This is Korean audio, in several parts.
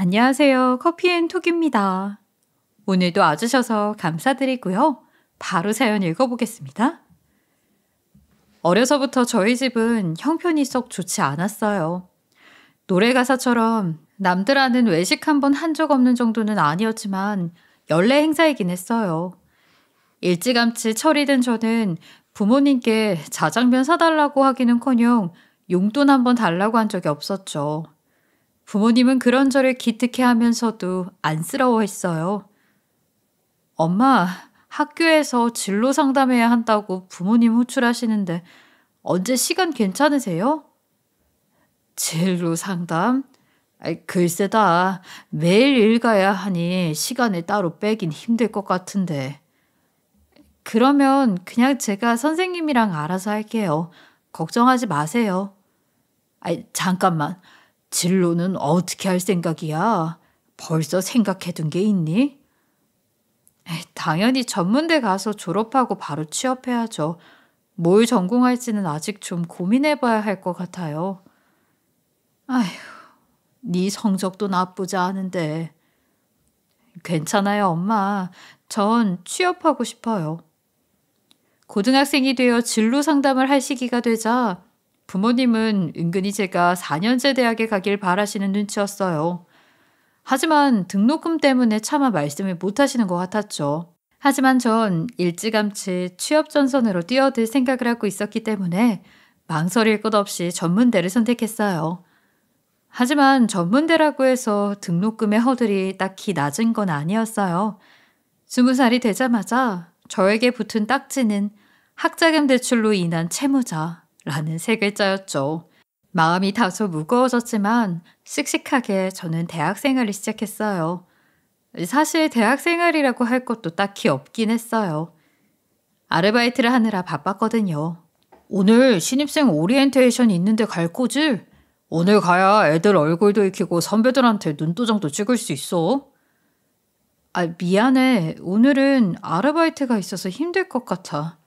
안녕하세요. 커피앤톡입니다. 오늘도 와주셔서 감사드리고요. 바로 사연 읽어보겠습니다. 어려서부터 저희 집은 형편이 썩 좋지 않았어요. 노래 가사처럼 남들 아는 외식 한 번 한 적 없는 정도는 아니었지만 연례 행사이긴 했어요. 일찌감치 철이 든 저는 부모님께 자장면 사달라고 하기는커녕 용돈 한 번 달라고 한 적이 없었죠. 부모님은 그런 저를 기특해하면서도 안쓰러워했어요. 엄마, 학교에서 진로 상담해야 한다고 부모님 호출하시는데 언제 시간 괜찮으세요? 진로 상담? 글쎄다. 매일 일 가야 하니 시간을 따로 빼긴 힘들 것 같은데. 그러면 그냥 제가 선생님이랑 알아서 할게요. 걱정하지 마세요. 잠깐만. 진로는 어떻게 할 생각이야? 벌써 생각해둔 게 있니? 당연히 전문대 가서 졸업하고 바로 취업해야죠. 뭘 전공할지는 아직 좀 고민해봐야 할 것 같아요. 아휴, 네 성적도 나쁘지 않은데. 괜찮아요, 엄마. 전 취업하고 싶어요. 고등학생이 되어 진로 상담을 할 시기가 되자 부모님은 은근히 제가 4년제 대학에 가길 바라시는 눈치였어요. 하지만 등록금 때문에 차마 말씀을 못 하시는 것 같았죠. 하지만 전 일찌감치 취업 전선으로 뛰어들 생각을 하고 있었기 때문에 망설일 것 없이 전문대를 선택했어요. 하지만 전문대라고 해서 등록금의 허들이 딱히 낮은 건 아니었어요. 20살이 되자마자 저에게 붙은 딱지는 학자금 대출로 인한 채무자라는 세 글자였죠. 마음이 다소 무거워졌지만 씩씩하게 저는 대학 생활을 시작했어요. 사실 대학 생활이라고 할 것도 딱히 없긴 했어요. 아르바이트를 하느라 바빴거든요. 오늘 신입생 오리엔테이션이 있는데 갈 거지? 오늘 가야 애들 얼굴도 익히고 선배들한테 눈도장도 찍을 수 있어. 미안해. 오늘은 아르바이트가 있어서 힘들 것 같아.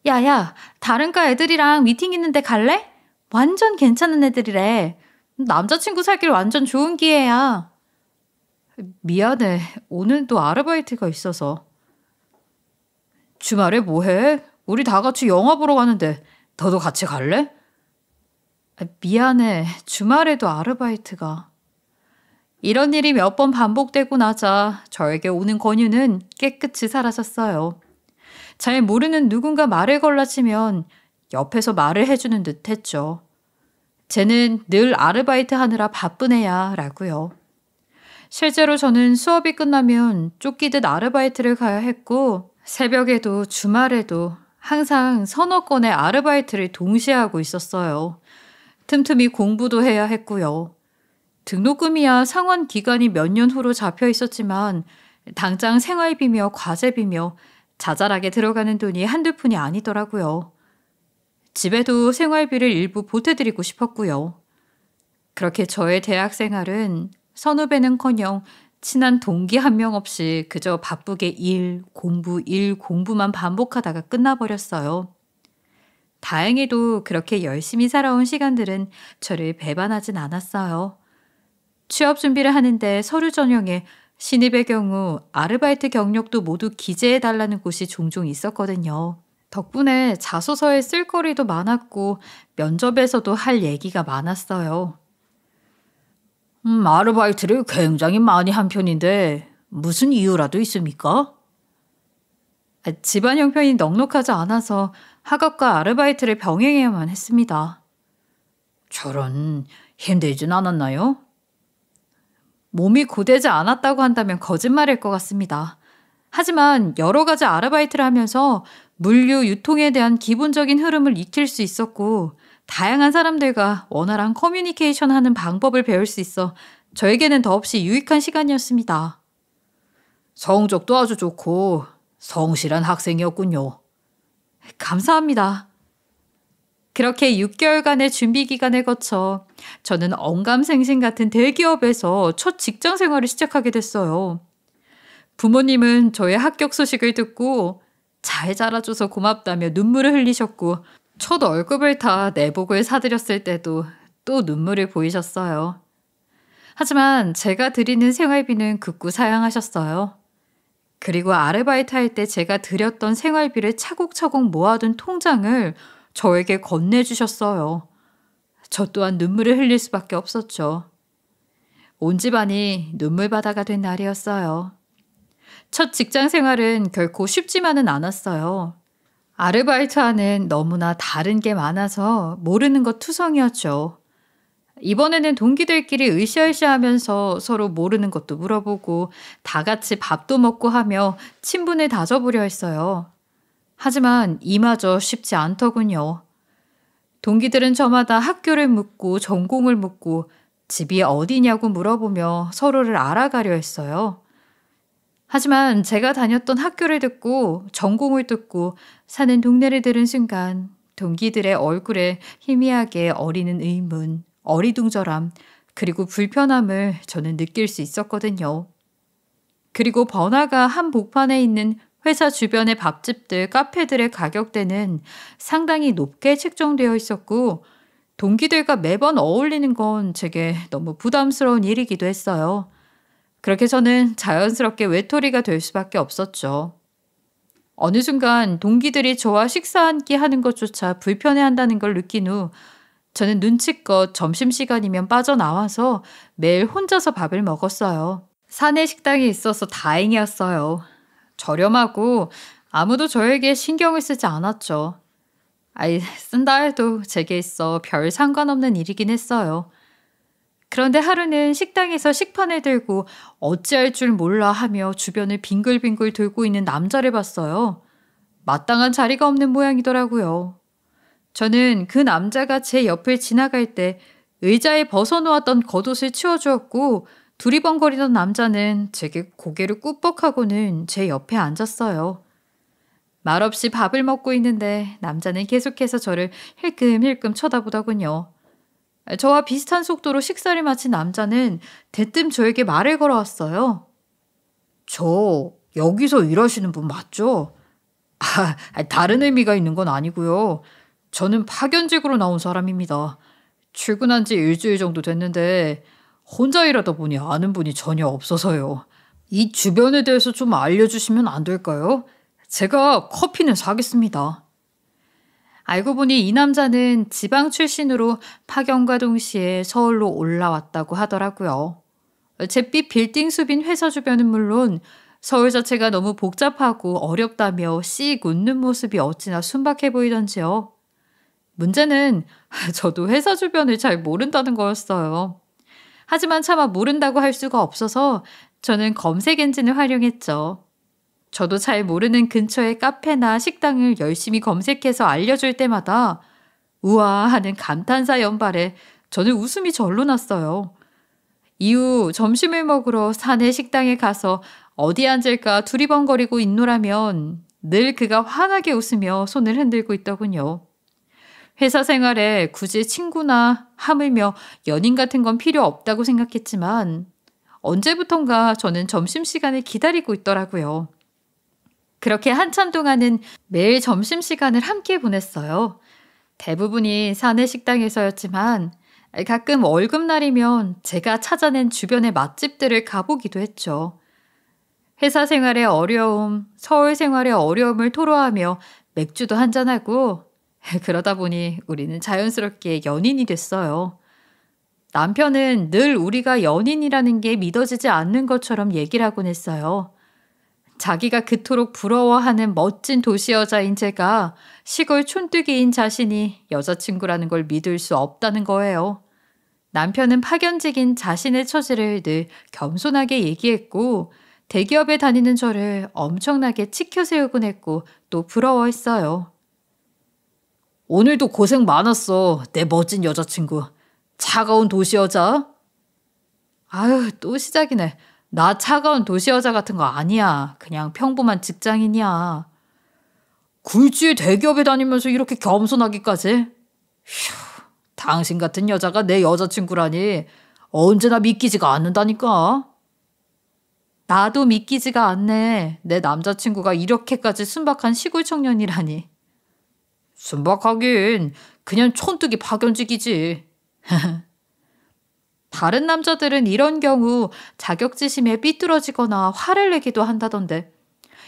야야, 다른 과 애들이랑 미팅 있는데 갈래? 완전 괜찮은 애들이래. 남자친구 사귈 완전 좋은 기회야. 미안해. 오늘도 아르바이트가 있어서. 주말에 뭐해? 우리 다 같이 영화 보러 가는데 너도 같이 갈래? 미안해. 주말에도 아르바이트가. 이런 일이 몇 번 반복되고 나자 저에게 오는 권유는 깨끗이 사라졌어요. 잘 모르는 누군가 말을 걸라치면 옆에서 말을 해주는 듯 했죠. 쟤는 늘 아르바이트 하느라 바쁜 애야 라고요. 실제로 저는 수업이 끝나면 쫓기듯 아르바이트를 가야 했고 새벽에도 주말에도 항상 서너 건의 아르바이트를 동시에 하고 있었어요. 틈틈이 공부도 해야 했고요. 등록금이야 상환 기간이 몇 년 후로 잡혀 있었지만 당장 생활비며 과제비며 자잘하게 들어가는 돈이 한두 푼이 아니더라고요. 집에도 생활비를 일부 보태드리고 싶었고요. 그렇게 저의 대학 생활은 선후배는커녕 친한 동기 한 명 없이 그저 바쁘게 일, 공부만 반복하다가 끝나버렸어요. 다행히도 그렇게 열심히 살아온 시간들은 저를 배반하진 않았어요. 취업 준비를 하는데 서류 전형에 신입의 경우 아르바이트 경력도 모두 기재해달라는 곳이 종종 있었거든요. 덕분에 자소서에 쓸 거리도 많았고 면접에서도 할 얘기가 많았어요. 아르바이트를 굉장히 많이 한 편인데 무슨 이유라도 있습니까? 집안 형편이 넉넉하지 않아서 학업과 아르바이트를 병행해야만 했습니다. 저런, 힘들진 않았나요? 몸이 고되지 않았다고 한다면 거짓말일 것 같습니다. 하지만 여러 가지 아르바이트를 하면서 물류, 유통에 대한 기본적인 흐름을 익힐 수 있었고 다양한 사람들과 원활한 커뮤니케이션 하는 방법을 배울 수 있어 저에게는 더없이 유익한 시간이었습니다. 성적도 아주 좋고 성실한 학생이었군요. 감사합니다. 그렇게 6개월간의 준비 기간을 거쳐 저는 언감생심 같은 대기업에서 첫 직장 생활을 시작하게 됐어요. 부모님은 저의 합격 소식을 듣고 잘 자라줘서 고맙다며 눈물을 흘리셨고 첫 월급을 다 내복을 사드렸을 때도 또 눈물을 보이셨어요. 하지만 제가 드리는 생활비는 극구 사양하셨어요. 그리고 아르바이트 할 때 제가 드렸던 생활비를 차곡차곡 모아둔 통장을 저에게 건네주셨어요. 저 또한 눈물을 흘릴 수밖에 없었죠. 온 집안이 눈물바다가 된 날이었어요. 첫 직장 생활은 결코 쉽지만은 않았어요. 아르바이트와는 너무나 다른 게 많아서 모르는 것 투성이었죠. 이번에는 동기들끼리 으쌰으쌰하면서 서로 모르는 것도 물어보고 다 같이 밥도 먹고 하며 친분을 다져보려 했어요. 하지만 이마저 쉽지 않더군요. 동기들은 저마다 학교를 묻고 전공을 묻고 집이 어디냐고 물어보며 서로를 알아가려 했어요. 하지만 제가 다녔던 학교를 듣고 전공을 듣고 사는 동네를 들은 순간 동기들의 얼굴에 희미하게 어리는 의문, 어리둥절함, 그리고 불편함을 저는 느낄 수 있었거든요. 그리고 번화가 한복판에 있는 회사 주변의 밥집들, 카페들의 가격대는 상당히 높게 책정되어 있었고 동기들과 매번 어울리는 건 제게 너무 부담스러운 일이기도 했어요. 그렇게 저는 자연스럽게 외톨이가 될 수밖에 없었죠. 어느 순간 동기들이 저와 식사 한 끼 하는 것조차 불편해한다는 걸 느낀 후 저는 눈치껏 점심시간이면 빠져나와서 매일 혼자서 밥을 먹었어요. 사내 식당이 있어서 다행이었어요. 저렴하고 아무도 저에게 신경을 쓰지 않았죠. 쓴다 해도 제게 있어 별 상관없는 일이긴 했어요. 그런데 하루는 식당에서 식판을 들고 어찌할 줄 몰라 하며 주변을 빙글빙글 돌고 있는 남자를 봤어요. 마땅한 자리가 없는 모양이더라고요. 저는 그 남자가 제 옆을 지나갈 때 의자에 벗어놓았던 겉옷을 치워주었고 두리번거리던 남자는 제게 고개를 꾹뻑하고는 제 옆에 앉았어요. 말없이 밥을 먹고 있는데 남자는 계속해서 저를 힐끔힐끔 쳐다보더군요. 저와 비슷한 속도로 식사를 마친 남자는 대뜸 저에게 말을 걸어왔어요. 저 여기서 일하시는 분 맞죠? 다른 의미가 있는 건 아니고요. 저는 파견직으로 나온 사람입니다. 출근한 지 일주일 정도 됐는데 혼자 일하다 보니 아는 분이 전혀 없어서요. 이 주변에 대해서 좀 알려주시면 안 될까요? 제가 커피는 사겠습니다. 알고 보니 이 남자는 지방 출신으로 파견과 동시에 서울로 올라왔다고 하더라고요. 잿빛 빌딩 숲인 회사 주변은 물론 서울 자체가 너무 복잡하고 어렵다며 씩 웃는 모습이 어찌나 순박해 보이던지요. 문제는 저도 회사 주변을 잘 모른다는 거였어요. 하지만 차마 모른다고 할 수가 없어서 저는 검색 엔진을 활용했죠. 저도 잘 모르는 근처의 카페나 식당을 열심히 검색해서 알려줄 때마다 우와 하는 감탄사 연발에 저는 웃음이 절로 났어요. 이후 점심을 먹으러 사내 식당에 가서 어디 앉을까 두리번거리고 있노라면 늘 그가 환하게 웃으며 손을 흔들고 있더군요. 회사 생활에 굳이 친구나 하물며 연인 같은 건 필요 없다고 생각했지만 언제부턴가 저는 점심시간을 기다리고 있더라고요. 그렇게 한참 동안은 매일 점심시간을 함께 보냈어요. 대부분이 사내 식당에서였지만 가끔 월급날이면 제가 찾아낸 주변의 맛집들을 가보기도 했죠. 회사 생활의 어려움, 서울 생활의 어려움을 토로하며 맥주도 한잔하고 그러다 보니 우리는 자연스럽게 연인이 됐어요. 남편은 늘 우리가 연인이라는 게 믿어지지 않는 것처럼 얘기를 하곤 했어요. 자기가 그토록 부러워하는 멋진 도시 여자인 제가 시골 촌뜨기인 자신이 여자친구라는 걸 믿을 수 없다는 거예요. 남편은 파견직인 자신의 처지를 늘 겸손하게 얘기했고 대기업에 다니는 저를 엄청나게 치켜세우곤 했고 또 부러워했어요. 오늘도 고생 많았어, 내 멋진 여자친구. 차가운 도시 여자? 아유, 또 시작이네. 나 차가운 도시 여자 같은 거 아니야. 그냥 평범한 직장인이야. 굴지의 대기업에 다니면서 이렇게 겸손하기까지? 휴, 당신 같은 여자가 내 여자친구라니 언제나 믿기지가 않는다니까. 나도 믿기지가 않네. 내 남자친구가 이렇게까지 순박한 시골 청년이라니. 순박하긴 그냥 촌뜨기 파견직이지. 다른 남자들은 이런 경우 자격지심에 삐뚤어지거나 화를 내기도 한다던데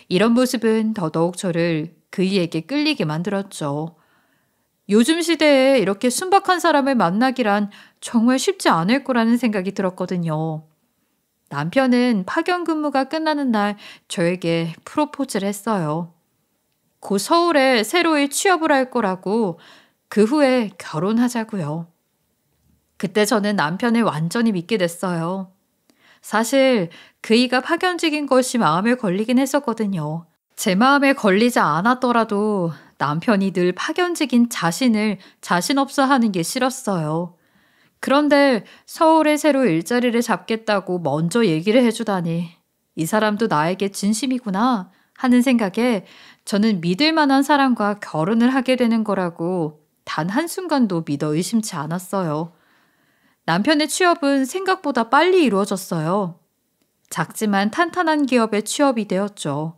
이런 모습은 더더욱 저를 그이에게 끌리게 만들었죠. 요즘 시대에 이렇게 순박한 사람을 만나기란 정말 쉽지 않을 거라는 생각이 들었거든요. 남편은 파견 근무가 끝나는 날 저에게 프로포즈를 했어요. 곧 서울에 새로이 취업을 할 거라고 그 후에 결혼하자고요. 그때 저는 남편을 완전히 믿게 됐어요. 사실 그이가 파견직인 것이 마음에 걸리긴 했었거든요. 제 마음에 걸리지 않았더라도 남편이 늘 파견직인 자신을 자신 없어 하는 게 싫었어요. 그런데 서울에 새로 일자리를 잡겠다고 먼저 얘기를 해주다니 이 사람도 나에게 진심이구나 하는 생각에 저는 믿을 만한 사람과 결혼을 하게 되는 거라고 단 한순간도 믿어 의심치 않았어요. 남편의 취업은 생각보다 빨리 이루어졌어요. 작지만 탄탄한 기업에 취업이 되었죠.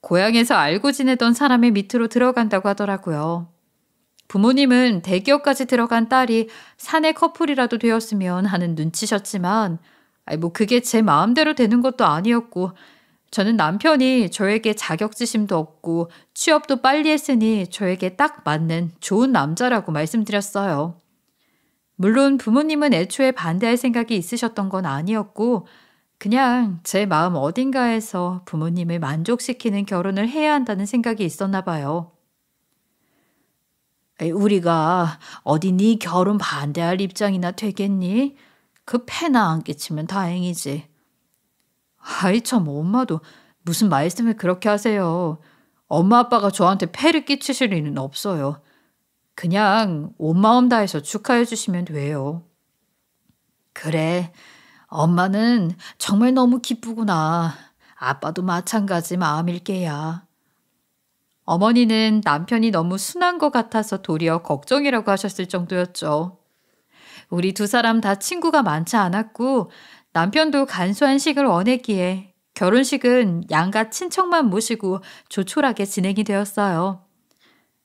고향에서 알고 지내던 사람의 밑으로 들어간다고 하더라고요. 부모님은 대기업까지 들어간 딸이 사내 커플이라도 되었으면 하는 눈치셨지만 그게 제 마음대로 되는 것도 아니었고 저는 남편이 저에게 자격지심도 없고 취업도 빨리 했으니 저에게 딱 맞는 좋은 남자라고 말씀드렸어요. 물론 부모님은 애초에 반대할 생각이 있으셨던 건 아니었고 그냥 제 마음 어딘가에서 부모님을 만족시키는 결혼을 해야 한다는 생각이 있었나 봐요. 우리가 어디 네 결혼 반대할 입장이나 되겠니? 그 패나 안 끼치면 다행이지. 아이 참 엄마도 무슨 말씀을 그렇게 하세요. 엄마 아빠가 저한테 패를 끼치실 일은 없어요. 그냥 온 마음 다해서 축하해 주시면 돼요. 그래, 엄마는 정말 너무 기쁘구나. 아빠도 마찬가지 마음일 게야. 어머니는 남편이 너무 순한 것 같아서 도리어 걱정이라고 하셨을 정도였죠. 우리 두 사람 다 친구가 많지 않았고 남편도 간소한 식을 원했기에 결혼식은 양가 친척만 모시고 조촐하게 진행이 되었어요.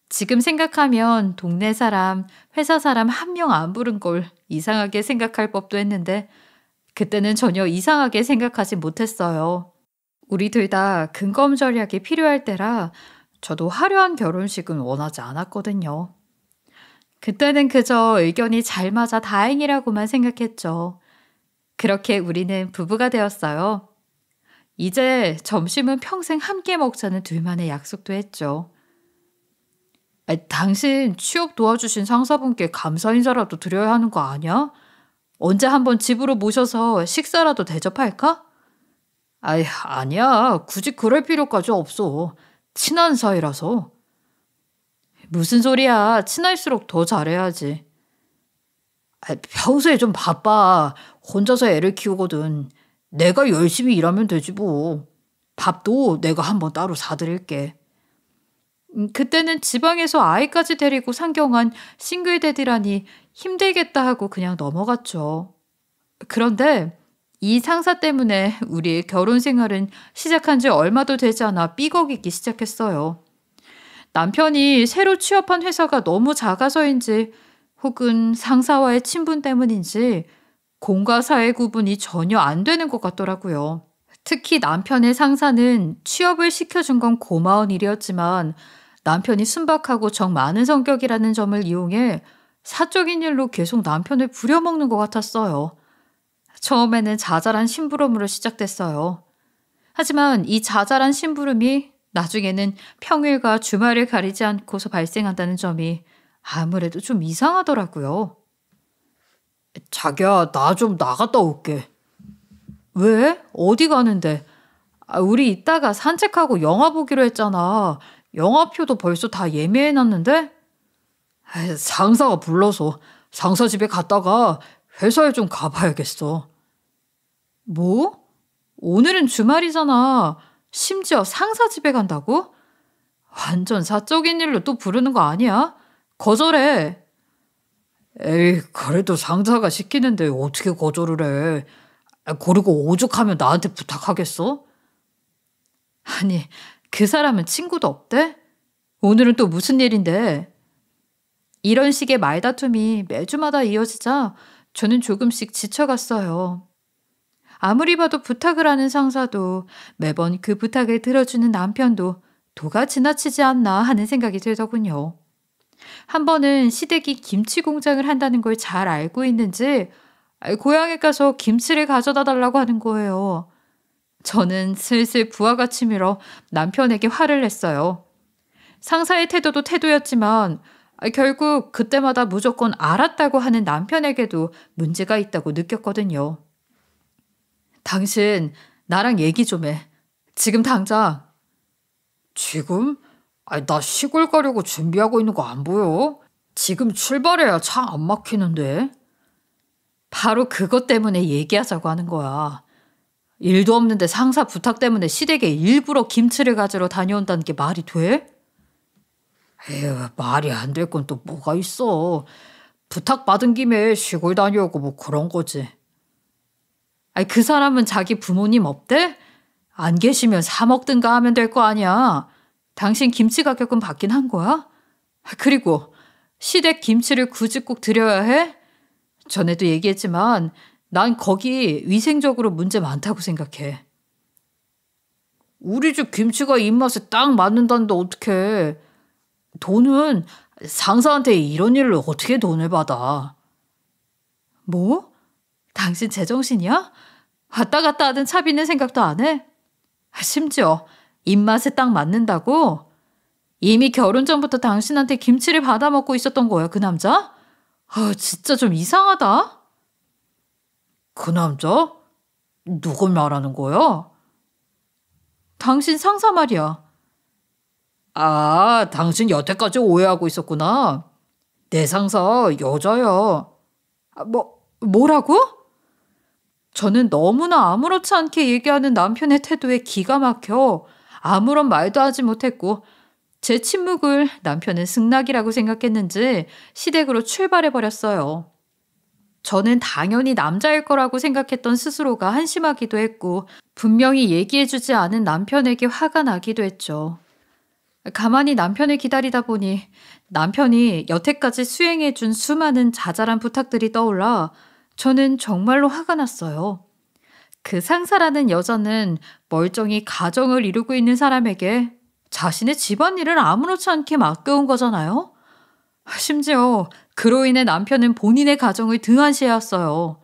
지금 생각하면 동네 사람, 회사 사람 한 명 안 부른 걸 이상하게 생각할 법도 했는데 그때는 전혀 이상하게 생각하지 못했어요. 우리 둘 다 근검절약이 필요할 때라 저도 화려한 결혼식은 원하지 않았거든요. 그때는 그저 의견이 잘 맞아 다행이라고만 생각했죠. 그렇게 우리는 부부가 되었어요. 이제 점심은 평생 함께 먹자는 둘만의 약속도 했죠. 당신 취업 도와주신 상사분께 감사 인사라도 드려야 하는 거 아니야? 언제 한번 집으로 모셔서 식사라도 대접할까? 아니야. 굳이 그럴 필요까지 없어. 친한 사이라서. 무슨 소리야. 친할수록 더 잘해야지. 평소에 좀 바빠. 혼자서 애를 키우거든. 내가 열심히 일하면 되지 뭐. 밥도 내가 한번 따로 사드릴게. 그때는 지방에서 아이까지 데리고 상경한 싱글데디라니 힘들겠다 하고 그냥 넘어갔죠. 그런데 이 상사 때문에 우리의 결혼 생활은 시작한 지 얼마도 되지 않아 삐걱이기 시작했어요. 남편이 새로 취업한 회사가 너무 작아서인지 혹은 상사와의 친분 때문인지 공과 사의 구분이 전혀 안 되는 것 같더라고요. 특히 남편의 상사는 취업을 시켜준 건 고마운 일이었지만 남편이 순박하고 정 많은 성격이라는 점을 이용해 사적인 일로 계속 남편을 부려먹는 것 같았어요. 처음에는 자잘한 심부름으로 시작됐어요. 하지만 이 자잘한 심부름이 나중에는 평일과 주말을 가리지 않고서 발생한다는 점이 아무래도 좀 이상하더라고요. 자기야, 나 좀 나갔다 올게. 왜? 어디 가는데? 우리 이따가 산책하고 영화 보기로 했잖아. 영화표도 벌써 다 예매해놨는데? 상사가 불러서 상사 집에 갔다가 회사에 좀 가봐야겠어. 뭐? 오늘은 주말이잖아. 심지어 상사 집에 간다고? 완전 사적인 일로 또 부르는 거 아니야? 거절해. 에이, 그래도 상사가 시키는데 어떻게 거절을 해. 그리고 오죽하면 나한테 부탁하겠어? 아니, 그 사람은 친구도 없대? 오늘은 또 무슨 일인데? 이런 식의 말다툼이 매주마다 이어지자 저는 조금씩 지쳐갔어요. 아무리 봐도 부탁을 하는 상사도 매번 그 부탁을 들어주는 남편도 도가 지나치지 않나 하는 생각이 들더군요. 한 번은 시댁이 김치 공장을 한다는 걸 잘 알고 있는지 고향에 가서 김치를 가져다 달라고 하는 거예요. 저는 슬슬 부하가 치밀어 남편에게 화를 냈어요. 상사의 태도도 태도였지만 결국 그때마다 무조건 알았다고 하는 남편에게도 문제가 있다고 느꼈거든요. 당신 나랑 얘기 좀 해. 지금 당장. 지금? 나 시골 가려고 준비하고 있는 거 안 보여? 지금 출발해야 차 안 막히는데. 바로 그것 때문에 얘기하자고 하는 거야. 일도 없는데 상사 부탁 때문에 시댁에 일부러 김치를 가지러 다녀온다는 게 말이 돼? 에휴, 말이 안 될 건 또 뭐가 있어. 부탁받은 김에 시골 다녀오고 뭐 그런 거지. 그 사람은 자기 부모님 없대? 안 계시면 사 먹든가 하면 될 거 아니야. 당신 김치 가격은 받긴 한 거야? 그리고 시댁 김치를 굳이 꼭 드려야 해? 전에도 얘기했지만 난 거기 위생적으로 문제 많다고 생각해. 우리 집 김치가 입맛에 딱 맞는다는데 어떡해. 돈은 상사한테 이런 일로 어떻게 돈을 받아. 뭐? 당신 제정신이야? 왔다 갔다 하던 차비는 생각도 안 해? 심지어 입맛에 딱 맞는다고? 이미 결혼 전부터 당신한테 김치를 받아 먹고 있었던 거야, 그 남자? 진짜 좀 이상하다. 그 남자? 누굴 말하는 거야? 당신 상사 말이야. 당신 여태까지 오해하고 있었구나. 내 상사 여자야. 뭐라고? 저는 너무나 아무렇지 않게 얘기하는 남편의 태도에 기가 막혀 아무런 말도 하지 못했고 제 침묵을 남편은 승낙이라고 생각했는지 시댁으로 출발해버렸어요. 저는 당연히 남자일 거라고 생각했던 스스로가 한심하기도 했고 분명히 얘기해주지 않은 남편에게 화가 나기도 했죠. 가만히 남편을 기다리다 보니 남편이 여태까지 수행해준 수많은 자잘한 부탁들이 떠올라 저는 정말로 화가 났어요. 그 상사라는 여자는 멀쩡히 가정을 이루고 있는 사람에게 자신의 집안일을 아무렇지 않게 맡겨온 거잖아요. 심지어 그로 인해 남편은 본인의 가정을 등한시해왔어요.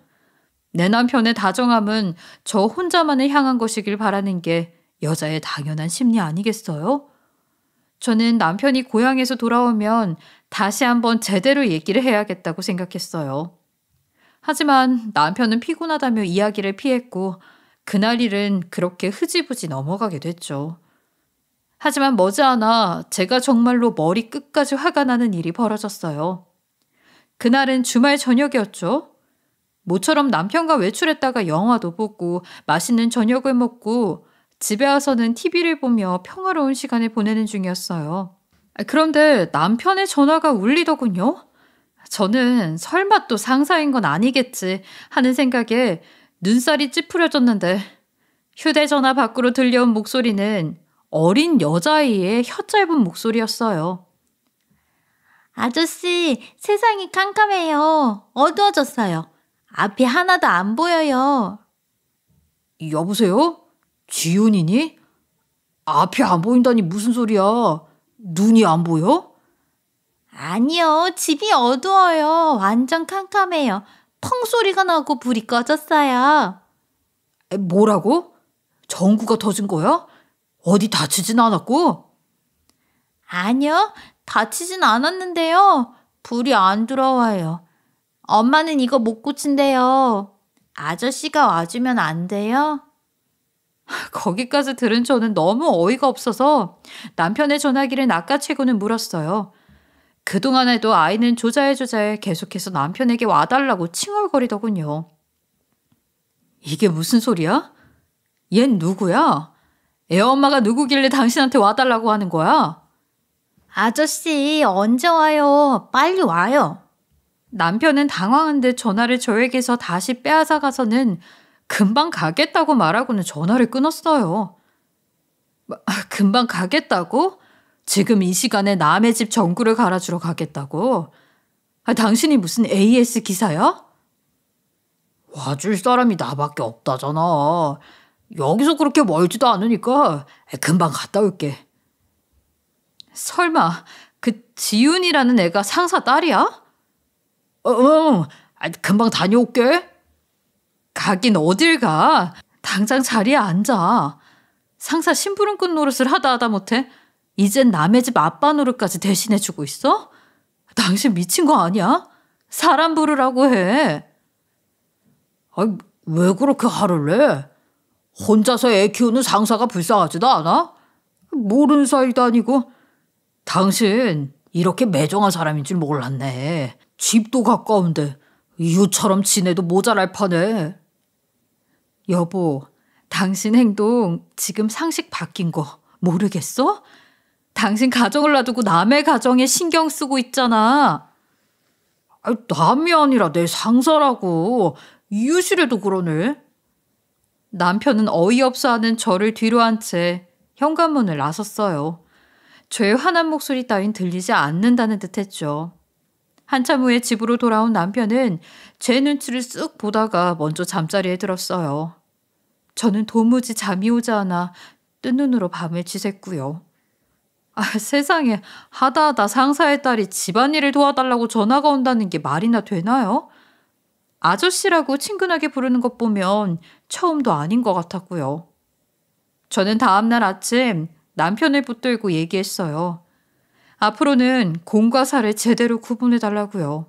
내 남편의 다정함은 저 혼자만을 향한 것이길 바라는 게 여자의 당연한 심리 아니겠어요? 저는 남편이 고향에서 돌아오면 다시 한번 제대로 얘기를 해야겠다고 생각했어요. 하지만 남편은 피곤하다며 이야기를 피했고 그날 일은 그렇게 흐지부지 넘어가게 됐죠. 하지만 머지않아 제가 정말로 머리 끝까지 화가 나는 일이 벌어졌어요. 그날은 주말 저녁이었죠. 모처럼 남편과 외출했다가 영화도 보고 맛있는 저녁을 먹고 집에 와서는 TV를 보며 평화로운 시간을 보내는 중이었어요. 그런데 남편의 전화가 울리더군요. 저는 설마 또 상사인 건 아니겠지 하는 생각에 눈살이 찌푸려졌는데 휴대전화 밖으로 들려온 목소리는 어린 여자아이의 혀짧은 목소리였어요. 아저씨, 세상이 깜깜해요. 어두워졌어요. 앞이 하나도 안 보여요. 여보세요? 지훈이니? 앞이 안 보인다니 무슨 소리야? 눈이 안 보여? 아니요, 집이 어두워요. 완전 깜깜해요. 펑 소리가 나고 불이 꺼졌어요. 뭐라고? 전구가 터진 거야? 어디 다치진 않았고? 아니요, 다치진 않았는데요. 불이 안 들어와요. 엄마는 이거 못 고친대요. 아저씨가 와주면 안 돼요? 거기까지 들은 저는 너무 어이가 없어서 남편의 전화기를 낚아채고는 물었어요. 그동안에도 아이는 조자에 계속해서 남편에게 와달라고 칭얼거리더군요. 이게 무슨 소리야? 얜 누구야? 애엄마가 누구길래 당신한테 와달라고 하는 거야? 아저씨, 언제 와요? 빨리 와요. 남편은 당황한 듯 전화를 저에게서 다시 빼앗아 가서는 금방 가겠다고 말하고는 전화를 끊었어요. 금방 가겠다고? 지금 이 시간에 남의 집 전구를 갈아주러 가겠다고? 당신이 무슨 AS 기사야? 와줄 사람이 나밖에 없다잖아. 여기서 그렇게 멀지도 않으니까 금방 갔다 올게. 설마 그 지윤이라는 애가 상사 딸이야? 응. 금방 다녀올게. 가긴 어딜 가. 당장 자리에 앉아. 상사 심부름꾼 노릇을 하다 못해 이젠 남의 집 아빠 노릇까지 대신해주고 있어? 당신 미친 거 아니야? 사람 부르라고 해. 왜 그렇게 화를 내? 혼자서 애 키우는 상사가 불쌍하지도 않아? 모르는 사이도 아니고. 당신 이렇게 매정한 사람인 줄 몰랐네. 집도 가까운데 이웃처럼 지내도 모자랄 판에. 여보, 당신 행동 지금 상식 바뀐 거 모르겠어? 당신 가정을 놔두고 남의 가정에 신경 쓰고 있잖아. 남이 아니라 내 상사라고. 이웃이라도 그러네. 남편은 어이없어하는 저를 뒤로 한 채 현관문을 나섰어요. 저의 화난 목소리 따윈 들리지 않는다는 듯 했죠. 한참 후에 집으로 돌아온 남편은 제 눈치를 쓱 보다가 먼저 잠자리에 들었어요. 저는 도무지 잠이 오지 않아 뜬 눈으로 밤을 지샜고요. 세상에, 하다하다 상사의 딸이 집안일을 도와달라고 전화가 온다는 게 말이나 되나요? 아저씨라고 친근하게 부르는 것 보면 처음도 아닌 것 같았고요. 저는 다음날 아침 남편을 붙들고 얘기했어요. 앞으로는 공과 사를 제대로 구분해달라고요.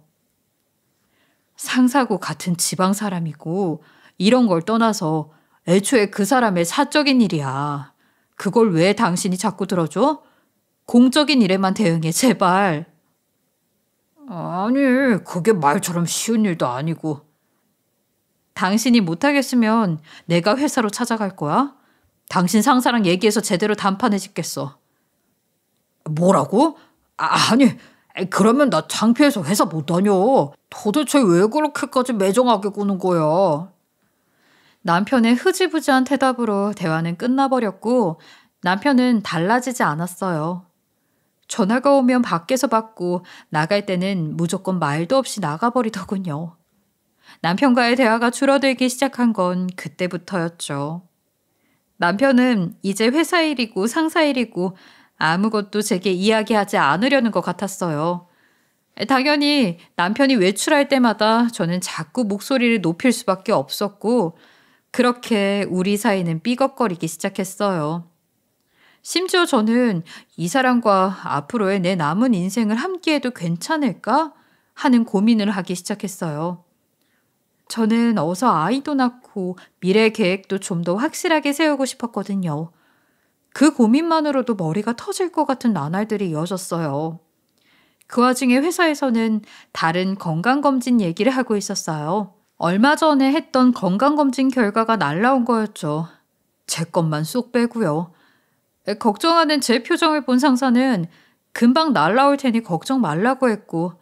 상사고 같은 지방 사람이고 이런 걸 떠나서 애초에 그 사람의 사적인 일이야. 그걸 왜 당신이 자꾸 들어줘? 공적인 일에만 대응해, 제발. 아니, 그게 말처럼 쉬운 일도 아니고. 당신이 못하겠으면 내가 회사로 찾아갈 거야. 당신 상사랑 얘기해서 제대로 단판에 짓겠어. 뭐라고? 아니, 그러면 나 창피해서 회사 못 다녀. 도대체 왜 그렇게까지 매정하게 구는 거야? 남편의 흐지부지한 대답으로 대화는 끝나버렸고 남편은 달라지지 않았어요. 전화가 오면 밖에서 받고 나갈 때는 무조건 말도 없이 나가버리더군요. 남편과의 대화가 줄어들기 시작한 건 그때부터였죠. 남편은 이제 회사 일이고 상사 일이고 아무것도 제게 이야기하지 않으려는 것 같았어요. 당연히 남편이 외출할 때마다 저는 자꾸 목소리를 높일 수밖에 없었고 그렇게 우리 사이는 삐걱거리기 시작했어요. 심지어 저는 이 사람과 앞으로의 내 남은 인생을 함께해도 괜찮을까 하는 고민을 하기 시작했어요. 저는 어서 아이도 낳고 미래 계획도 좀 더 확실하게 세우고 싶었거든요. 그 고민만으로도 머리가 터질 것 같은 나날들이 이어졌어요. 그 와중에 회사에서는 다른 건강검진 얘기를 하고 있었어요. 얼마 전에 했던 건강검진 결과가 날라온 거였죠. 제 것만 쏙 빼고요. 걱정하는 제 표정을 본 상사는 금방 날라올 테니 걱정 말라고 했고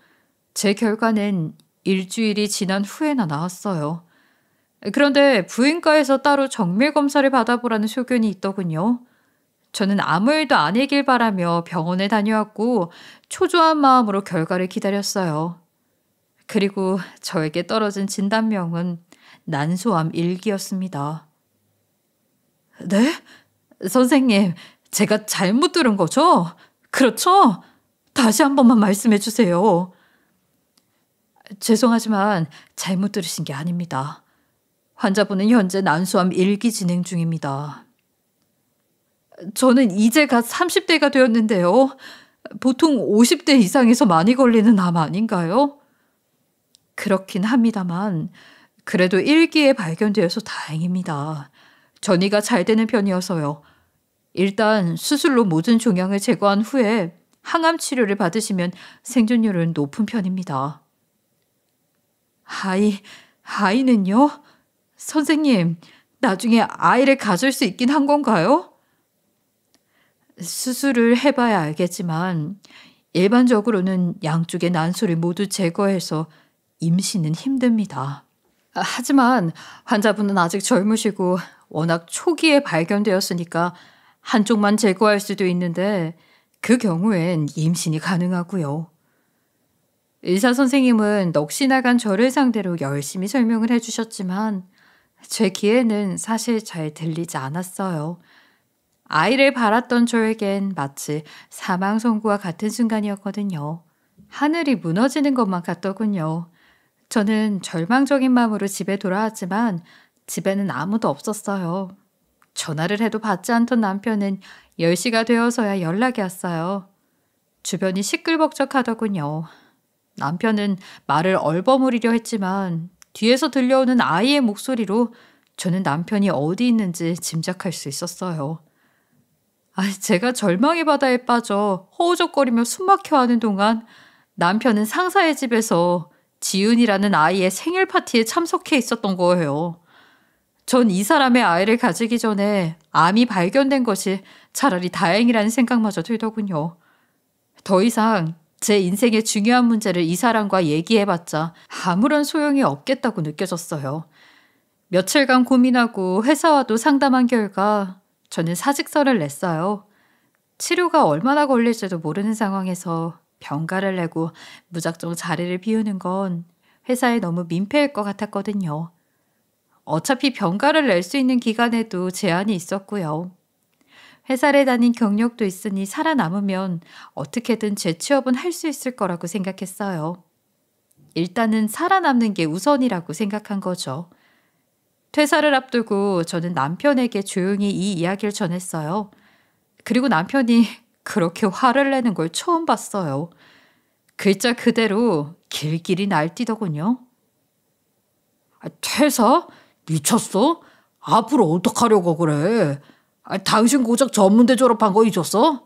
제 결과는 일주일이 지난 후에나 나왔어요. 그런데 부인과에서 따로 정밀검사를 받아보라는 소견이 있더군요. 저는 아무 일도 아니길 바라며 병원에 다녀왔고 초조한 마음으로 결과를 기다렸어요. 그리고 저에게 떨어진 진단명은 난소암 1기였습니다. 네? 선생님, 제가 잘못 들은 거죠? 그렇죠? 다시 한 번만 말씀해 주세요. 죄송하지만 잘못 들으신 게 아닙니다. 환자분은 현재 난소암 1기 진행 중입니다. 저는 이제 갓 30대가 되었는데요. 보통 50대 이상에서 많이 걸리는 암 아닌가요? 그렇긴 합니다만 그래도 1기에 발견되어서 다행입니다. 전이가 잘 되는 편이어서요. 일단 수술로 모든 종양을 제거한 후에 항암 치료를 받으시면 생존율은 높은 편입니다. 아이는요? 선생님, 나중에 아이를 가질 수 있긴 한 건가요? 수술을 해봐야 알겠지만 일반적으로는 양쪽의 난소를 모두 제거해서 임신은 힘듭니다. 하지만 환자분은 아직 젊으시고 워낙 초기에 발견되었으니까 한쪽만 제거할 수도 있는데 그 경우엔 임신이 가능하고요. 의사 선생님은 넋이 나간 저를 상대로 열심히 설명을 해주셨지만 제 귀에는 사실 잘 들리지 않았어요. 아이를 바랐던 저에겐 마치 사망 선고와 같은 순간이었거든요. 하늘이 무너지는 것만 같더군요. 저는 절망적인 마음으로 집에 돌아왔지만 집에는 아무도 없었어요. 전화를 해도 받지 않던 남편은 10시가 되어서야 연락이 왔어요. 주변이 시끌벅적하더군요. 남편은 말을 얼버무리려 했지만 뒤에서 들려오는 아이의 목소리로 저는 남편이 어디 있는지 짐작할 수 있었어요. 제가 절망의 바다에 빠져 허우적거리며 숨막혀하는 동안 남편은 상사의 집에서 지윤이라는 아이의 생일 파티에 참석해 있었던 거예요. 전 이 사람의 아이를 가지기 전에 암이 발견된 것이 차라리 다행이라는 생각마저 들더군요. 더 이상 제 인생의 중요한 문제를 이 사람과 얘기해봤자 아무런 소용이 없겠다고 느껴졌어요. 며칠간 고민하고 회사와도 상담한 결과 저는 사직서를 냈어요. 치료가 얼마나 걸릴지도 모르는 상황에서 병가를 내고 무작정 자리를 비우는 건 회사에 너무 민폐일 것 같았거든요. 어차피 병가를 낼 수 있는 기간에도 제한이 있었고요. 회사를 다닌 경력도 있으니 살아남으면 어떻게든 재취업은 할 수 있을 거라고 생각했어요. 일단은 살아남는 게 우선이라고 생각한 거죠. 퇴사를 앞두고 저는 남편에게 조용히 이 이야기를 전했어요. 그리고 남편이 그렇게 화를 내는 걸 처음 봤어요. 글자 그대로 길길이 날뛰더군요. 퇴사? 미쳤어? 앞으로 어떡하려고 그래? 당신 고작 전문대 졸업한 거 잊었어?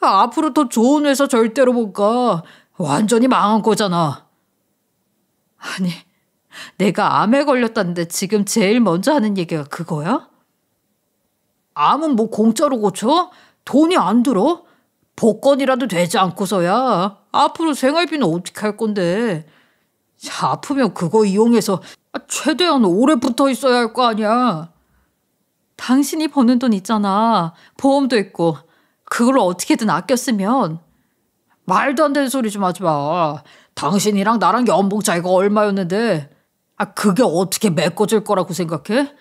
앞으로 더 좋은 회사 절대로 못 가. 완전히 망한 거잖아. 아니, 내가 암에 걸렸다는데 지금 제일 먼저 하는 얘기가 그거야? 암은 뭐 공짜로 고쳐? 돈이 안 들어? 복권이라도 되지 않고서야. 앞으로 생활비는 어떻게 할 건데? 아프면 그거 이용해서 최대한 오래 붙어 있어야 할 거 아니야. 당신이 버는 돈 있잖아. 보험도 있고. 그걸 어떻게든 아껴 쓰면. 말도 안 되는 소리 좀 하지 마. 당신이랑 나랑 연봉 차이가 얼마였는데 그게 어떻게 메꿔질 거라고 생각해?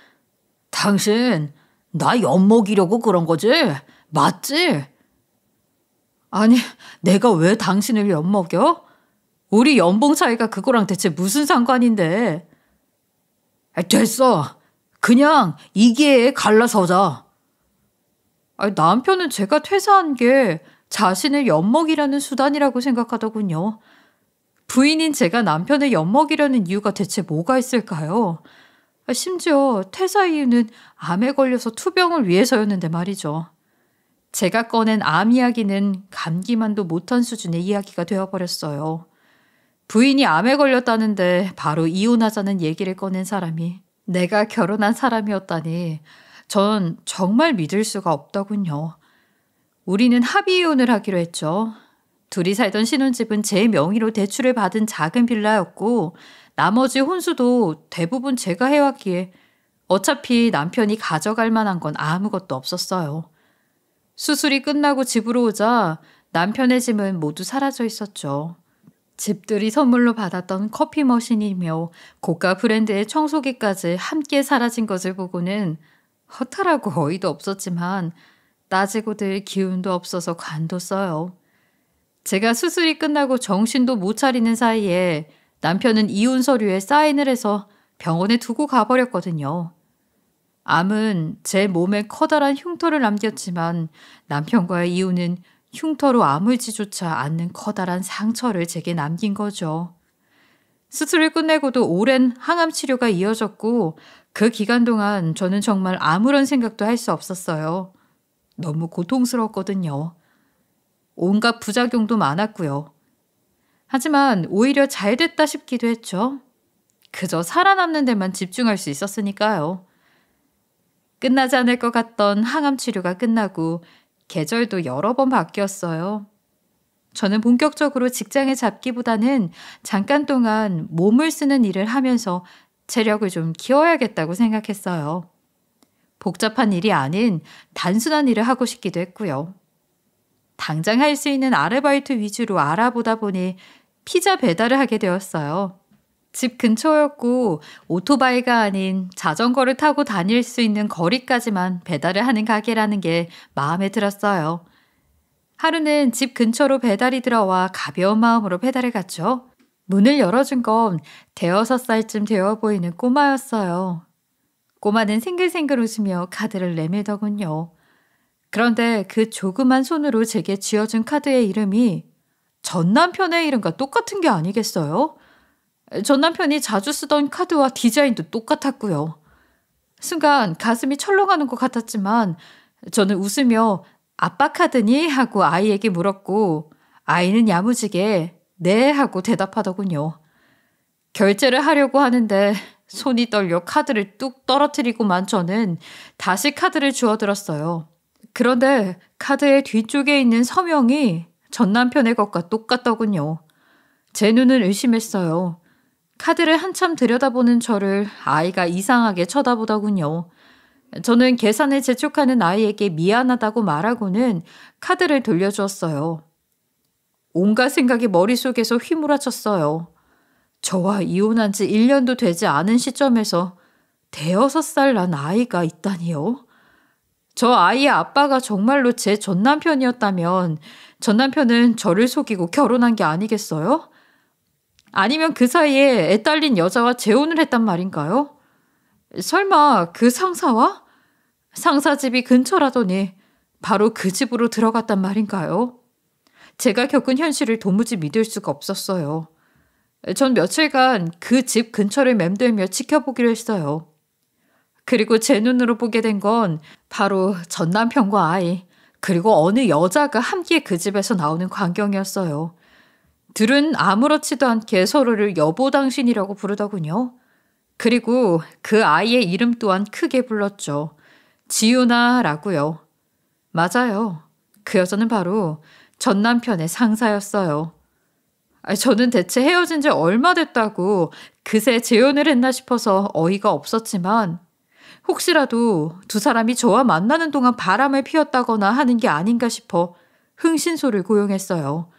당신 나 엿먹이려고 그런 거지? 맞지? 아니, 내가 왜 당신을 엿먹여? 우리 연봉 차이가 그거랑 대체 무슨 상관인데? 됐어. 그냥 이 기회에 갈라서자. 남편은 제가 퇴사한 게 자신을 엿먹이려는 수단이라고 생각하더군요. 부인인 제가 남편을 엿먹이려는 이유가 대체 뭐가 있을까요? 심지어 퇴사 이유는 암에 걸려서 투병을 위해서였는데 말이죠. 제가 꺼낸 암 이야기는 감기만도 못한 수준의 이야기가 되어버렸어요. 부인이 암에 걸렸다는데 바로 이혼하자는 얘기를 꺼낸 사람이 내가 결혼한 사람이었다니 전 정말 믿을 수가 없더군요. 우리는 합의 이혼을 하기로 했죠. 둘이 살던 신혼집은 제 명의로 대출을 받은 작은 빌라였고 나머지 혼수도 대부분 제가 해왔기에 어차피 남편이 가져갈 만한 건 아무것도 없었어요. 수술이 끝나고 집으로 오자 남편의 짐은 모두 사라져 있었죠. 집들이 선물로 받았던 커피 머신이며 고가 브랜드의 청소기까지 함께 사라진 것을 보고는 허탈하고 어이도 없었지만 따지고 들 기운도 없어서 관뒀어요. 제가 수술이 끝나고 정신도 못 차리는 사이에 남편은 이혼 서류에 사인을 해서 병원에 두고 가버렸거든요. 암은 제 몸에 커다란 흉터를 남겼지만 남편과의 이혼은 흉터로 아물지조차 않는 커다란 상처를 제게 남긴 거죠. 수술을 끝내고도 오랜 항암 치료가 이어졌고 그 기간 동안 저는 정말 아무런 생각도 할 수 없었어요. 너무 고통스러웠거든요. 온갖 부작용도 많았고요. 하지만 오히려 잘 됐다 싶기도 했죠. 그저 살아남는 데만 집중할 수 있었으니까요. 끝나지 않을 것 같던 항암 치료가 끝나고 계절도 여러 번 바뀌었어요. 저는 본격적으로 직장에 잡기보다는 잠깐 동안 몸을 쓰는 일을 하면서 체력을 좀 키워야겠다고 생각했어요. 복잡한 일이 아닌 단순한 일을 하고 싶기도 했고요. 당장 할 수 있는 아르바이트 위주로 알아보다 보니 피자 배달을 하게 되었어요. 집 근처였고 오토바이가 아닌 자전거를 타고 다닐 수 있는 거리까지만 배달을 하는 가게라는 게 마음에 들었어요. 하루는 집 근처로 배달이 들어와 가벼운 마음으로 배달을 갔죠. 문을 열어준 건 5살쯤 되어 보이는 꼬마였어요. 꼬마는 생글생글 웃으며 카드를 내밀더군요. 그런데 그 조그만 손으로 제게 쥐어준 카드의 이름이 전 남편의 이름과 똑같은 게 아니겠어요? 전 남편이 자주 쓰던 카드와 디자인도 똑같았고요. 순간 가슴이 철렁하는 것 같았지만 저는 웃으며 아빠 카드니? 하고 아이에게 물었고 아이는 야무지게 네 하고 대답하더군요. 결제를 하려고 하는데 손이 떨려 카드를 뚝 떨어뜨리고만 저는 다시 카드를 주워들었어요. 그런데 카드의 뒤쪽에 있는 서명이 전 남편의 것과 똑같더군요. 제 눈을 의심했어요. 카드를 한참 들여다보는 저를 아이가 이상하게 쳐다보더군요. 저는 계산을 재촉하는 아이에게 미안하다고 말하고는 카드를 돌려주었어요. 온갖 생각이 머릿속에서 휘몰아쳤어요. 저와 이혼한 지 1년도 되지 않은 시점에서 5살 난 아이가 있다니요. 저 아이의 아빠가 정말로 제 전 남편이었다면 전 남편은 저를 속이고 결혼한 게 아니겠어요? 아니면 그 사이에 애 딸린 여자와 재혼을 했단 말인가요? 설마 그 상사와? 상사 집이 근처라더니 바로 그 집으로 들어갔단 말인가요? 제가 겪은 현실을 도무지 믿을 수가 없었어요. 전 며칠간 그 집 근처를 맴돌며 지켜보기로 했어요. 그리고 제 눈으로 보게 된 건 바로 전 남편과 아이, 그리고 어느 여자가 함께 그 집에서 나오는 광경이었어요. 둘은 아무렇지도 않게 서로를 여보 당신이라고 부르더군요. 그리고 그 아이의 이름 또한 크게 불렀죠. 지유나라고요. 맞아요. 그 여자는 바로 전 남편의 상사였어요. 저는 대체 헤어진 지 얼마 됐다고 그새 재혼을 했나 싶어서 어이가 없었지만 혹시라도 두 사람이 저와 만나는 동안 바람을 피웠다거나 하는 게 아닌가 싶어 흥신소를 고용했어요.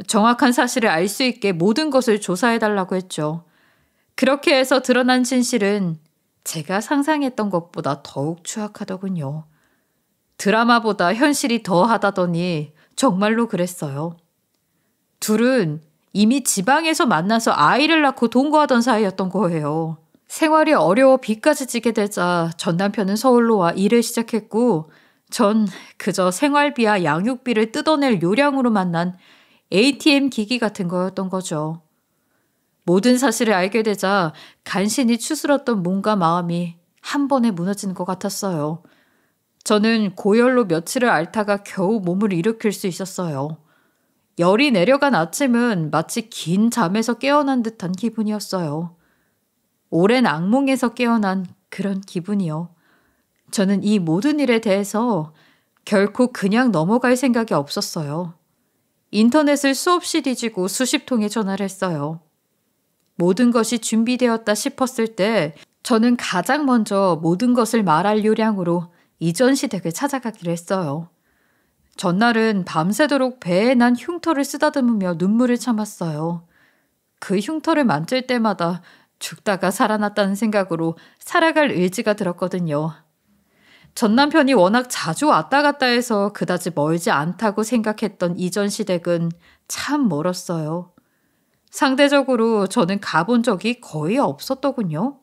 정확한 사실을 알 수 있게 모든 것을 조사해달라고 했죠. 그렇게 해서 드러난 진실은 제가 상상했던 것보다 더욱 추악하더군요. 드라마보다 현실이 더하다더니 정말로 그랬어요. 둘은 이미 지방에서 만나서 아이를 낳고 동거하던 사이였던 거예요. 생활이 어려워 빚까지 지게 되자 전 남편은 서울로 와 일을 시작했고 전 그저 생활비와 양육비를 뜯어낼 요량으로 만난 ATM 기기 같은 거였던 거죠. 모든 사실을 알게 되자 간신히 추스렀던 몸과 마음이 한 번에 무너지는 것 같았어요. 저는 고열로 며칠을 앓다가 겨우 몸을 일으킬 수 있었어요. 열이 내려간 아침은 마치 긴 잠에서 깨어난 듯한 기분이었어요. 오랜 악몽에서 깨어난 그런 기분이요. 저는 이 모든 일에 대해서 결코 그냥 넘어갈 생각이 없었어요. 인터넷을 수없이 뒤지고 수십 통의 전화를 했어요. 모든 것이 준비되었다 싶었을 때 저는 가장 먼저 모든 것을 말할 요량으로 이전 시댁을 찾아가기로 했어요. 전날은 밤새도록 배에 난 흉터를 쓰다듬으며 눈물을 참았어요. 그 흉터를 만질 때마다 죽다가 살아났다는 생각으로 살아갈 의지가 들었거든요. 전 남편이 워낙 자주 왔다 갔다 해서 그다지 멀지 않다고 생각했던 이전 시댁은 참 멀었어요. 상대적으로 저는 가본 적이 거의 없었더군요.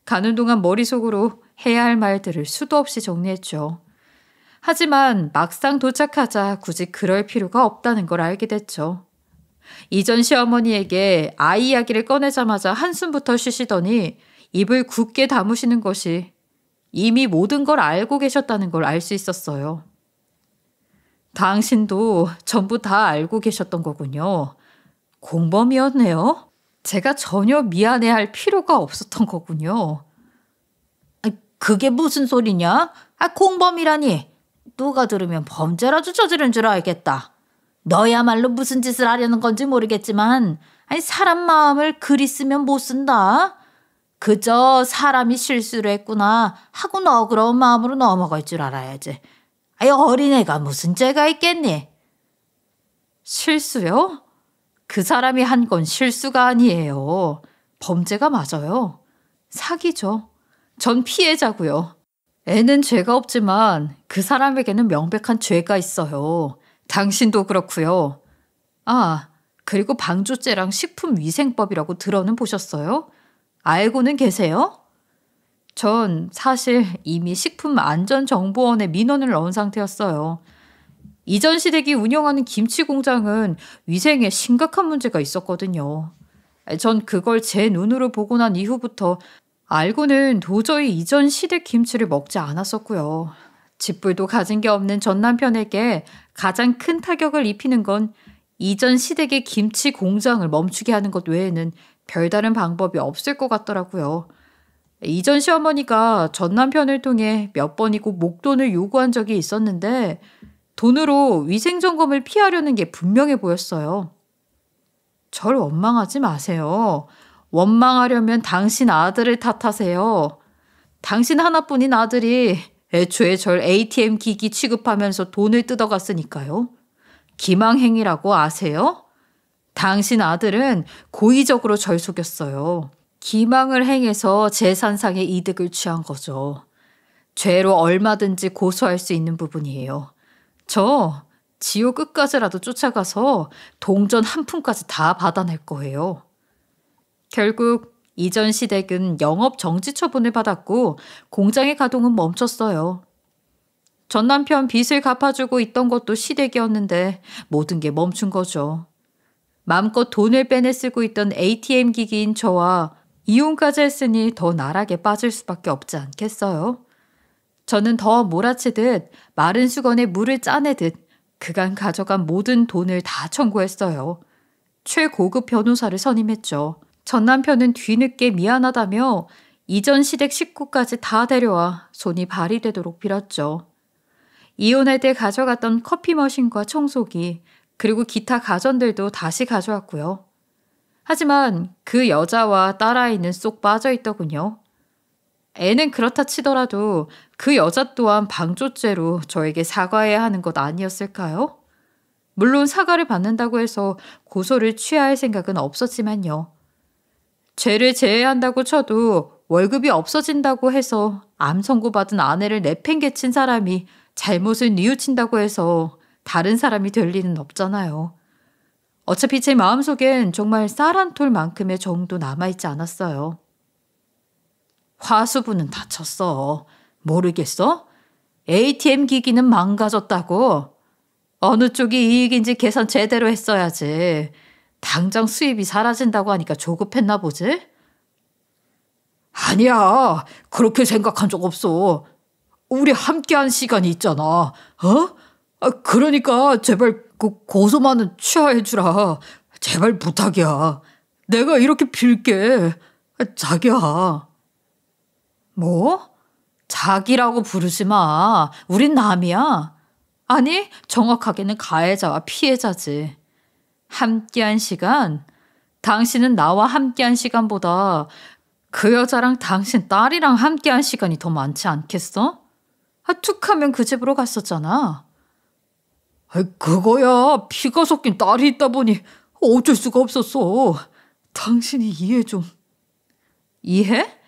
가는 동안 머릿속으로 해야 할 말들을 수도 없이 정리했죠. 하지만 막상 도착하자 굳이 그럴 필요가 없다는 걸 알게 됐죠. 이전 시어머니에게 아이 이야기를 꺼내자마자 한숨부터 쉬시더니 입을 굳게 다무시는 것이 이미 모든 걸 알고 계셨다는 걸 알 수 있었어요. 당신도 전부 다 알고 계셨던 거군요. 공범이었네요. 제가 전혀 미안해할 필요가 없었던 거군요. 그게 무슨 소리냐? 공범이라니. 누가 들으면 범죄라도 저지른 줄 알겠다. 너야말로 무슨 짓을 하려는 건지 모르겠지만 사람 마음을 그리 쓰면 못 쓴다. 그저 사람이 실수를 했구나 하고 너그러운 마음으로 넘어갈 줄 알아야지. 어린애가 무슨 죄가 있겠니? 실수요? 그 사람이 한 건 실수가 아니에요. 범죄가 맞아요. 사기죠. 전 피해자고요. 애는 죄가 없지만 그 사람에게는 명백한 죄가 있어요. 당신도 그렇고요. 아, 그리고 방조죄랑 식품위생법이라고 들어는 보셨어요? 알고는 계세요? 전 사실 이미 식품안전정보원에 민원을 넣은 상태였어요. 이전 시댁이 운영하는 김치 공장은 위생에 심각한 문제가 있었거든요. 전 그걸 제 눈으로 보고 난 이후부터 알고는 도저히 이전 시댁 김치를 먹지 않았었고요. 집불도 가진 게 없는 전 남편에게 가장 큰 타격을 입히는 건 이전 시댁의 김치 공장을 멈추게 하는 것 외에는 별다른 방법이 없을 것 같더라고요. 이전 시어머니가 전 남편을 통해 몇 번이고 목돈을 요구한 적이 있었는데 돈으로 위생점검을 피하려는 게 분명해 보였어요. 절 원망하지 마세요. 원망하려면 당신 아들을 탓하세요. 당신 하나뿐인 아들이 애초에 절 ATM 기기 취급하면서 돈을 뜯어갔으니까요. 기망행위라고 아세요? 당신 아들은 고의적으로 절 속였어요. 기망을 행해서 재산상의 이득을 취한 거죠. 죄로 얼마든지 고소할 수 있는 부분이에요. 저 지옥 끝까지라도 쫓아가서 동전 한 푼까지 다 받아낼 거예요. 결국 이전 시댁은 영업 정지 처분을 받았고 공장의 가동은 멈췄어요. 전 남편 빚을 갚아주고 있던 것도 시댁이었는데 모든 게 멈춘 거죠. 마음껏 돈을 빼내 쓰고 있던 ATM 기기인 저와 이혼까지 했으니 더 나락에 빠질 수밖에 없지 않겠어요? 저는 더 몰아치듯 마른 수건에 물을 짜내듯 그간 가져간 모든 돈을 다 청구했어요. 최고급 변호사를 선임했죠. 전 남편은 뒤늦게 미안하다며 이전 시댁 식구까지 다 데려와 손이 발이 되도록 빌었죠. 이혼할 때 가져갔던 커피 머신과 청소기 그리고 기타 가전들도 다시 가져왔고요. 하지만 그 여자와 딸아이는 쏙 빠져있더군요. 애는 그렇다 치더라도 그 여자 또한 방조죄로 저에게 사과해야 하는 것 아니었을까요? 물론 사과를 받는다고 해서 고소를 취할 생각은 없었지만요. 죄를 제외한다고 쳐도 월급이 없어진다고 해서 암 선고받은 아내를 내팽개친 사람이 잘못을 뉘우친다고 해서 다른 사람이 될 리는 없잖아요. 어차피 제 마음속엔 정말 쌀 한 톨만큼의 정도 남아있지 않았어요. 화수분은 다쳤어. 모르겠어? ATM 기기는 망가졌다고. 어느 쪽이 이익인지 계산 제대로 했어야지. 당장 수입이 사라진다고 하니까 조급했나 보지? 아니야. 그렇게 생각한 적 없어. 우리 함께한 시간이 있잖아. 그러니까 제발 고소만은 취하해주라. 제발 부탁이야. 내가 이렇게 빌게. 자기야. 뭐? 자기라고 부르지 마. 우린 남이야. 아니, 정확하게는 가해자와 피해자지. 함께한 시간? 당신은 나와 함께한 시간보다 그 여자랑 당신 딸이랑 함께한 시간이 더 많지 않겠어? 툭하면 그 집으로 갔었잖아. 그거야. 피가 섞인 딸이 있다 보니 어쩔 수가 없었어. 당신이 이해 좀. 이해?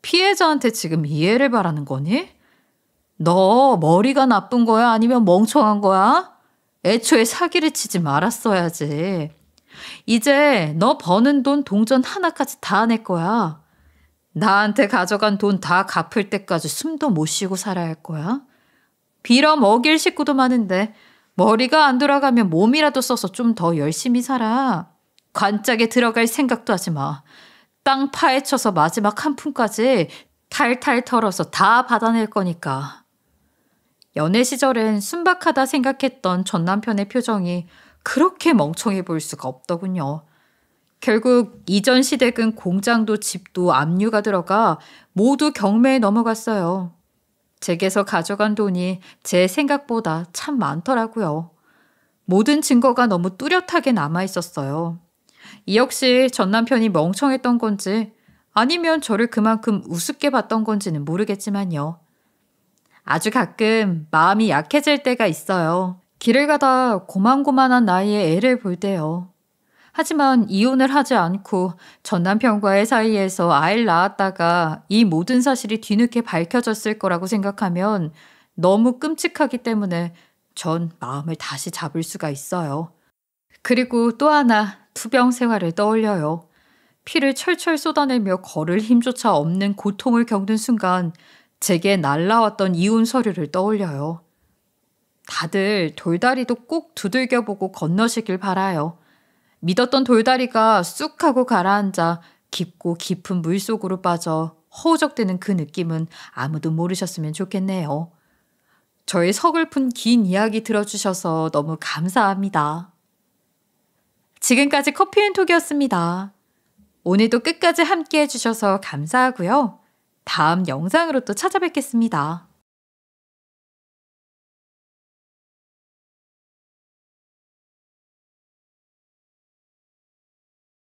피해자한테 지금 이해를 바라는 거니? 너 머리가 나쁜 거야? 아니면 멍청한 거야? 애초에 사기를 치지 말았어야지. 이제 너 버는 돈 동전 하나까지 다 낼 거야. 나한테 가져간 돈 다 갚을 때까지 숨도 못 쉬고 살아야 할 거야. 빌어 먹일 식구도 많은데 머리가 안 돌아가면 몸이라도 써서 좀 더 열심히 살아. 관짝에 들어갈 생각도 하지 마. 땅 파헤쳐서 마지막 한 푼까지 탈탈 털어서 다 받아낼 거니까. 연애 시절엔 순박하다 생각했던 전 남편의 표정이 그렇게 멍청해 보일 수가 없더군요. 결국 이전 시댁은 공장도 집도 압류가 들어가 모두 경매에 넘어갔어요. 제게서 가져간 돈이 제 생각보다 참 많더라고요. 모든 증거가 너무 뚜렷하게 남아있었어요. 이 역시 전 남편이 멍청했던 건지 아니면 저를 그만큼 우습게 봤던 건지는 모르겠지만요. 아주 가끔 마음이 약해질 때가 있어요. 길을 가다 고만고만한 나이에 애를 볼 때요. 하지만 이혼을 하지 않고 전 남편과의 사이에서 아이를 낳았다가 이 모든 사실이 뒤늦게 밝혀졌을 거라고 생각하면 너무 끔찍하기 때문에 전 마음을 다시 잡을 수가 있어요. 그리고 또 하나 투병 생활을 떠올려요. 피를 철철 쏟아내며 걸을 힘조차 없는 고통을 겪는 순간 제게 날라왔던 이혼 서류를 떠올려요. 다들 돌다리도 꼭 두들겨보고 건너시길 바라요. 믿었던 돌다리가 쑥 하고 가라앉아 깊고 깊은 물속으로 빠져 허우적대는 그 느낌은 아무도 모르셨으면 좋겠네요. 저의 서글픈 긴 이야기 들어주셔서 너무 감사합니다. 지금까지 커피앤톡이었습니다. 오늘도 끝까지 함께 해주셔서 감사하고요. 다음 영상으로 또 찾아뵙겠습니다.